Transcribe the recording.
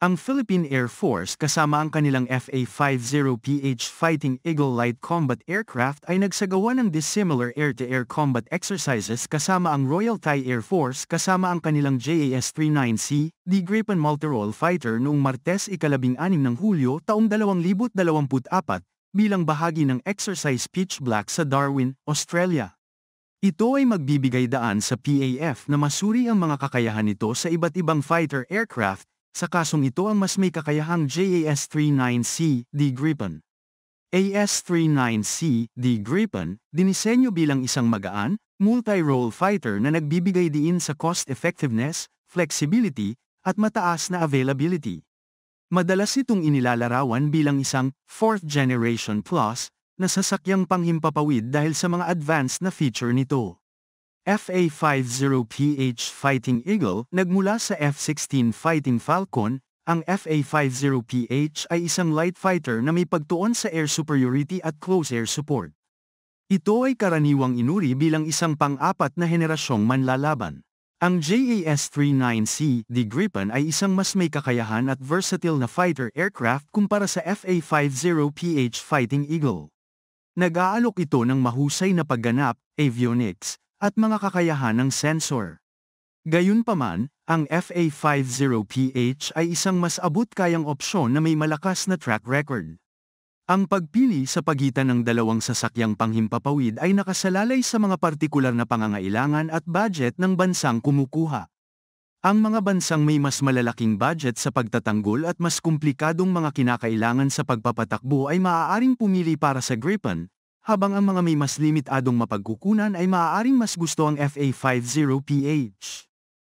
Ang Philippine Air Force kasama ang kanilang FA-50PH Fighting Eagle Light Combat Aircraft ay nagsagawa ng dissimilar air-to-air combat exercises kasama ang Royal Thai Air Force kasama ang kanilang JAS-39C, D Gripen Multirole Fighter noong Martes 16 ng Hulyo taong 2024 bilang bahagi ng Exercise Pitch Black sa Darwin, Australia. Ito ay magbibigay daan sa PAF na masuri ang mga kakayahan nito sa iba't ibang fighter aircraft, sa kasong ito ang mas may kakayahang JAS-39C, D Gripen. AS-39C, D Gripen, dinisenyo bilang isang magaan, multi-role fighter na nagbibigay diin sa cost-effectiveness, flexibility, at mataas na availability. Madalas itong inilalarawan bilang isang fourth-generation plus na sasakyang panghimpapawid dahil sa mga advanced na feature nito. FA-50PH Fighting Eagle nagmula sa F-16 Fighting Falcon. Ang FA-50PH ay isang light fighter na may pagtuon sa air superiority at close air support. Ito ay karaniwang inuri bilang isang pang-apat na henerasyong manlalaban. Ang JAS-39C, D Gripen ay isang mas may kakayahan at versatile na fighter aircraft kumpara sa FA-50PH Fighting Eagle. Nag-aalok ito ng mahusay na pagganap, avionics, at mga kakayahan ng sensor. Gayunpaman, ang FA-50PH ay isang mas abot-kayang opsyon na may malakas na track record. Ang pagpili sa pagitan ng dalawang sasakyang panghimpapawid ay nakasalalay sa mga partikular na pangangailangan at budget ng bansang kumukuha. Ang mga bansang may mas malalaking budget sa pagtatanggol at mas komplikadong mga kinakailangan sa pagpapatakbo ay maaaring pumili para sa Gripen, habang ang mga may mas limitadong mapagkukunan ay maaaring mas gusto ang FA-50PH.